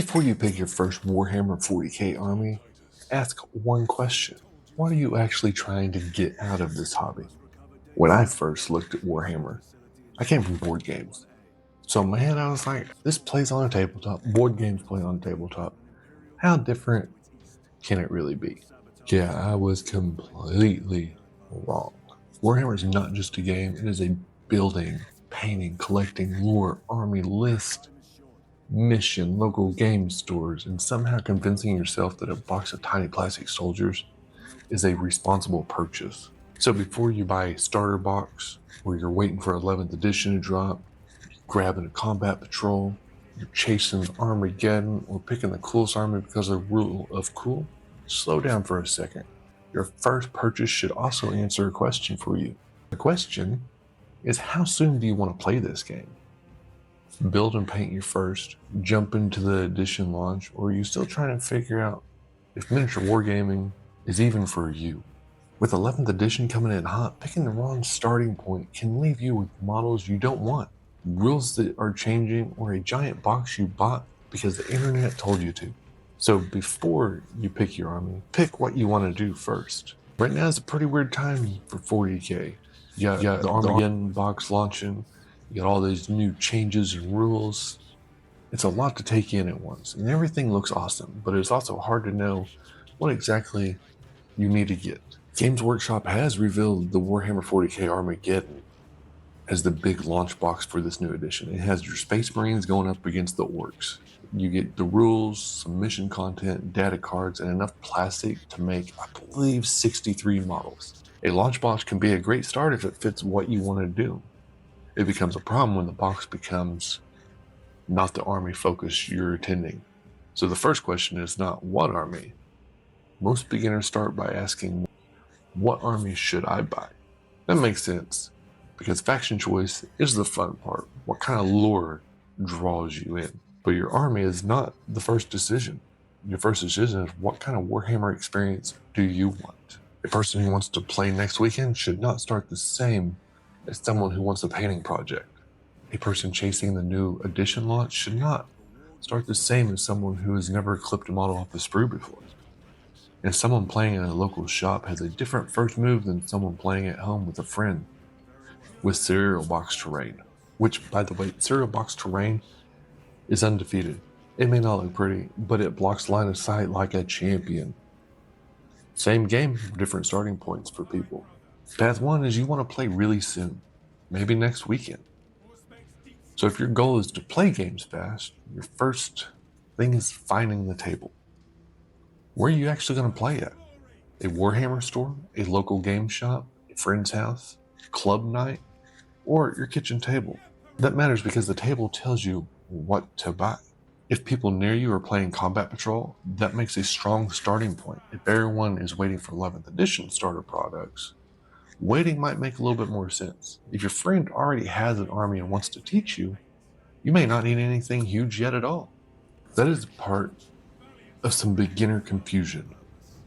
Before you pick your first Warhammer 40K army, ask one question. What are you actually trying to get out of this hobby? When I first looked at Warhammer, I came from board games. So in my head, I was like, this plays on a tabletop. Board games play on a tabletop. How different can it really be? Yeah, I was completely wrong. Warhammer is not just a game. It is a building, painting, collecting, lore, army list, mission, local game stores, and somehow convincing yourself that a box of tiny plastic soldiers is a responsible purchase. So before you buy a starter box, or you're waiting for 11th edition to drop, grabbing a combat patrol, you're chasing Armageddon, or picking the coolest army because of the rule of cool, slow down for a second. Your first purchase should also answer a question for you. The question is, how soon do you want to play this game? Build and paint your first, jump into the edition launch, or are you still trying to figure out if miniature wargaming is even for you? With 11th edition coming in hot, picking the wrong starting point can leave you with models you don't want, rules that are changing, or a giant box you bought because the internet told you to. So before you pick your army, pick what you want to do first. Right now is a pretty weird time for 40K. You got the Armageddon box launching, you got all these new changes and rules. It's a lot to take in at once, and everything looks awesome, but it's also hard to know what exactly you need to get. Games Workshop has revealed the Warhammer 40K Armageddon as the big launch box for this new edition. It has your Space Marines going up against the Orcs. You get the rules, some mission content, data cards, and enough plastic to make, I believe, 63 models. A launch box can be a great start if it fits what you want to do. It becomes a problem when the box becomes not the army focus you're attending. So the first question is not what army. Most beginners start by asking, what army should I buy? That makes sense, because faction choice is the fun part. What kind of lore draws you in? But your army is not the first decision. Your first decision is, what kind of Warhammer experience do you want? A person who wants to play next weekend should not start the same as someone who wants a painting project. A person chasing the new edition launch should not start the same as someone who has never clipped a model off the sprue before. And someone playing in a local shop has a different first move than someone playing at home with a friend with cereal box terrain, which, by the way, cereal box terrain is undefeated. It may not look pretty, but it blocks line of sight like a champion. Same game, different starting points for people. Path 1 is you want to play really soon, maybe next weekend. So if your goal is to play games fast, your first thing is finding the table. Where are you actually going to play at? A Warhammer store, a local game shop, a friend's house, club night, or your kitchen table? That matters because the table tells you what to buy. If people near you are playing Combat Patrol, that makes a strong starting point. If everyone is waiting for 11th edition starter products, waiting might make a little bit more sense. If your friend already has an army and wants to teach you, you may not need anything huge yet at all. That is part of some beginner confusion.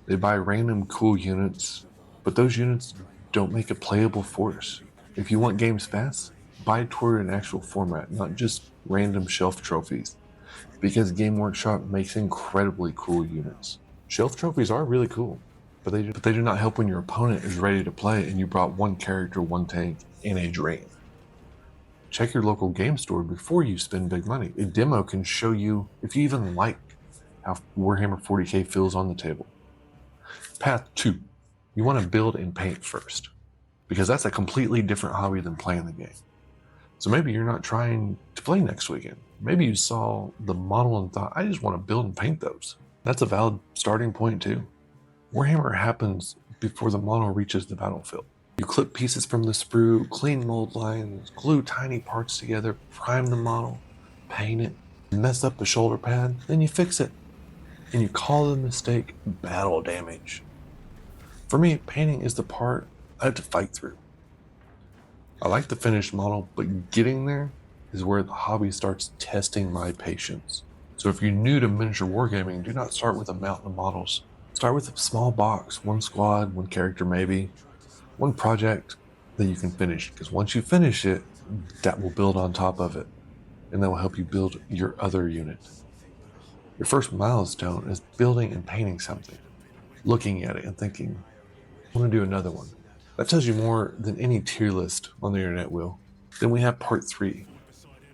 They buy random cool units, but those units don't make a playable force. If you want games fast, buy toward an actual format, not just random shelf trophies, because Game Workshop makes incredibly cool units. Shelf trophies are really cool, but they do not help when your opponent is ready to play and you brought one character, one tank, and a drain. Check your local game store before you spend big money. A demo can show you if you even like how Warhammer 40K feels on the table. Path 2, you want to build and paint first, because that's a completely different hobby than playing the game. So maybe you're not trying to play next weekend. Maybe you saw the model and thought, I just want to build and paint those. That's a valid starting point too. Warhammer happens before the model reaches the battlefield. You clip pieces from the sprue, clean mold lines, glue tiny parts together, prime the model, paint it, mess up the shoulder pad, then you fix it. And you call the mistake battle damage. For me, painting is the part I have to fight through. I like the finished model, but getting there is where the hobby starts testing my patience. So if you're new to miniature wargaming, do not start with a mountain of models. Start with a small box, one squad, one character maybe, one project that you can finish. Because once you finish it, that will build on top of it. And that will help you build your other unit. Your first milestone is building and painting something, looking at it and thinking, I want to do another one. That tells you more than any tier list on the internet will. Then we have part 3.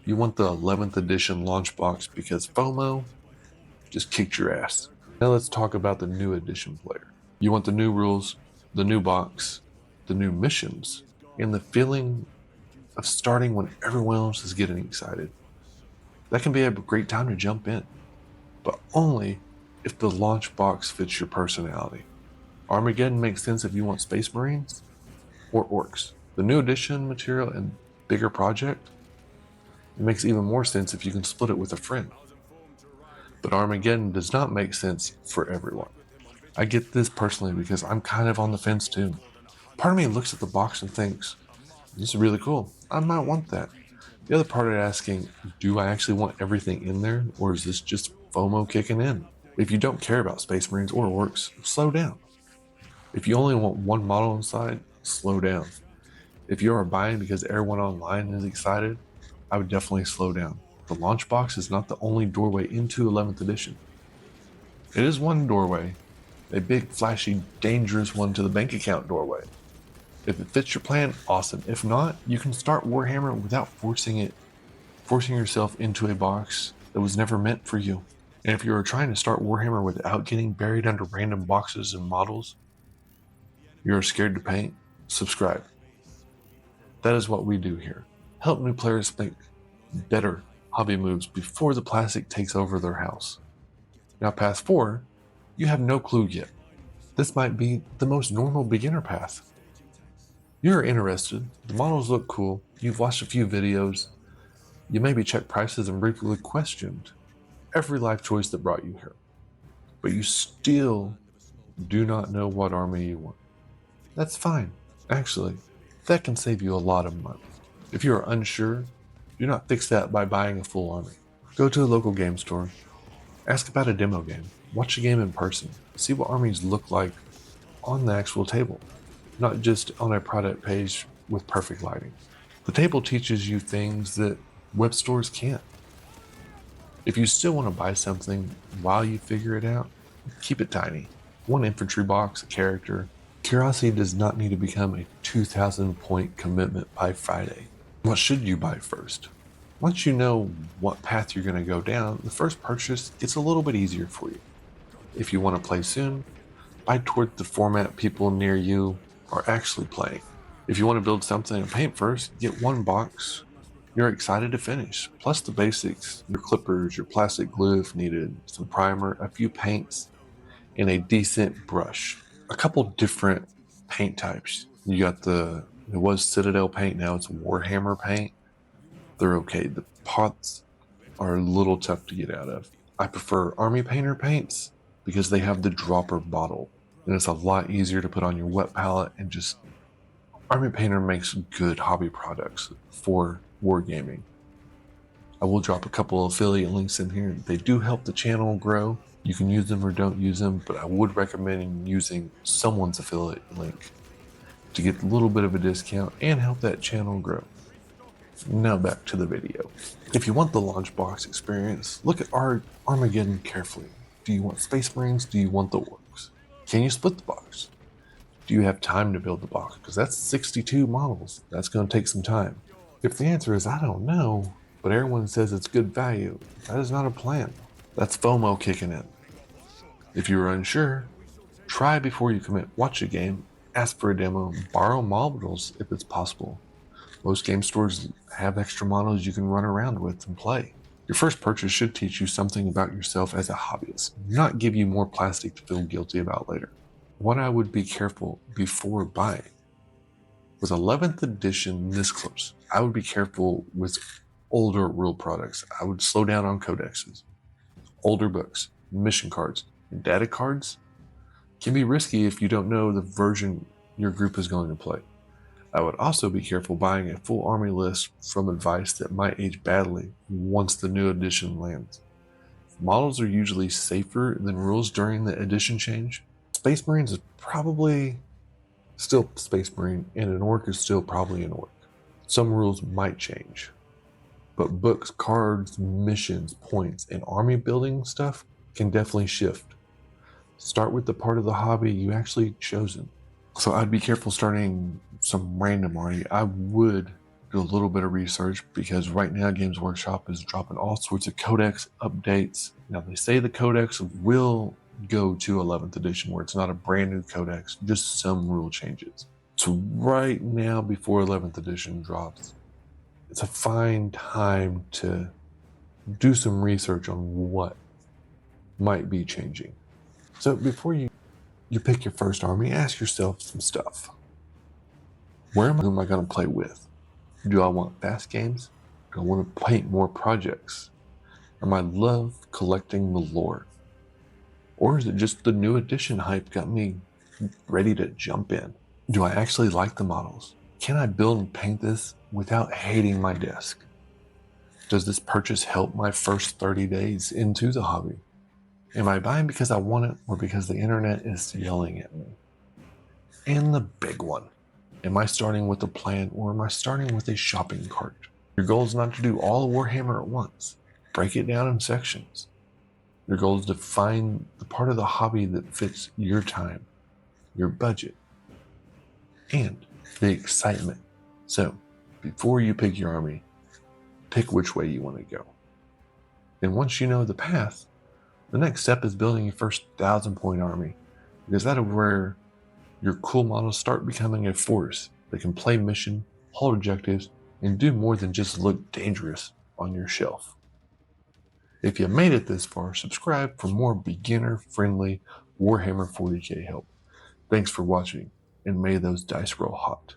You want the 11th edition launch box because FOMO just kicked your ass. Now let's talk about the new edition player. You want the new rules, the new box, the new missions, and the feeling of starting when everyone else is getting excited. That can be a great time to jump in, but only if the launch box fits your personality. Armageddon makes sense if you want Space Marines or Orcs. The new edition material and bigger project, it makes even more sense if you can split it with a friend. But Armageddon does not make sense for everyone. I get this personally because I'm kind of on the fence too. Part of me looks at the box and thinks, this is really cool. I might want that. The other part is asking, do I actually want everything in there, or is this just FOMO kicking in? If you don't care about Space Marines or Orcs, slow down. If you only want one model inside, slow down. If you are buying because everyone online is excited, I would definitely slow down. The launch box is not the only doorway into 11th edition. It is one doorway, a big, flashy, dangerous one to the bank account doorway. If it fits your plan, awesome. If not, you can start Warhammer without forcing yourself into a box that was never meant for you. And if you are trying to start Warhammer without getting buried under random boxes and models, you're scared to paint, subscribe. That is what we do here. Help new players make better hobby moves before the plastic takes over their house. Now, path 4, you have no clue yet. This might be the most normal beginner path. You're interested, the models look cool, you've watched a few videos, you maybe checked prices and briefly questioned every life choice that brought you here. But you still do not know what army you want. That's fine. Actually, that can save you a lot of money. If you are unsure, do not fix that by buying a full army. Go to a local game store, ask about a demo game, watch a game in person, see what armies look like on the actual table, not just on a product page with perfect lighting. The table teaches you things that web stores can't. If you still want to buy something while you figure it out, keep it tiny. One infantry box, a character. Curiosity does not need to become a 2,000 point commitment by Friday. What should you buy first? Once you know what path you're going to go down, the first purchase gets a little bit easier for you. If you want to play soon, buy toward the format people near you are actually playing. If you want to build something and paint first, get one box you're excited to finish, plus the basics, your clippers, your plastic glue if needed, some primer, a few paints, and a decent brush. A couple different paint types. You got it was Citadel paint, now it's Warhammer paint. They're okay. The pots are a little tough to get out of. I prefer Army Painter paints because they have the dropper bottle, and it's a lot easier to put on your wet palette, and just Army Painter makes good hobby products for wargaming. I will drop a couple of affiliate links in here. They do help the channel grow. You can use them or don't use them, but I would recommend using someone's affiliate link to get a little bit of a discount and help that channel grow. Now back to the video. If you want the launch box experience, look at Armageddon carefully. Do you want Space Marines? Do you want the Orcs? Can you split the box? Do you have time to build the box? Because that's 62 models. That's going to take some time. If the answer is, I don't know, but everyone says it's good value, that is not a plan. That's FOMO kicking in. If you're unsure, try before you commit. Watch a game, ask for a demo, borrow models if it's possible. Most game stores have extra models you can run around with and play. Your first purchase should teach you something about yourself as a hobbyist, not give you more plastic to feel guilty about later. What I would be careful before buying. With 11th edition this close, I would be careful with older rule products. I would slow down on codexes. Older books, mission cards, and data cards can be risky if you don't know the version your group is going to play. I would also be careful buying a full army list from advice that might age badly once the new edition lands. Models are usually safer than rules during the edition change. Space Marines is probably still Space Marine, and an Orc is still probably an Orc. Some rules might change, but books, cards, missions, points, and army building stuff can definitely shift. Start with the part of the hobby you actually chosen. So I'd be careful starting some random army. I would do a little bit of research, because right now Games Workshop is dropping all sorts of codex updates. Now they say the codex will go to 11th edition, where it's not a brand new codex, just some rule changes. So right now, before 11th edition drops, it's a fine time to do some research on what might be changing. So before you pick your first army, ask yourself some stuff. Who am I going to play with? Do I want fast games? Do I want to paint more projects? Am I love collecting the lore? Or is it just the new edition hype got me ready to jump in? Do I actually like the models? Can I build and paint this without hating my desk? Does this purchase help my first 30 days into the hobby? Am I buying because I want it, or because the internet is yelling at me? And the big one, am I starting with a plan, or am I starting with a shopping cart? Your goal is not to do all of Warhammer at once. Break it down in sections. Your goal is to find the part of the hobby that fits your time, your budget, and the excitement. So, before you pick your army, pick which way you want to go. And once you know the path, the next step is building your first 1,000-point army, because that is where your cool models start becoming a force that can play mission, hold objectives, and do more than just look dangerous on your shelf. If you made it this far, subscribe for more beginner-friendly Warhammer 40K help. Thanks for watching, and may those dice roll hot.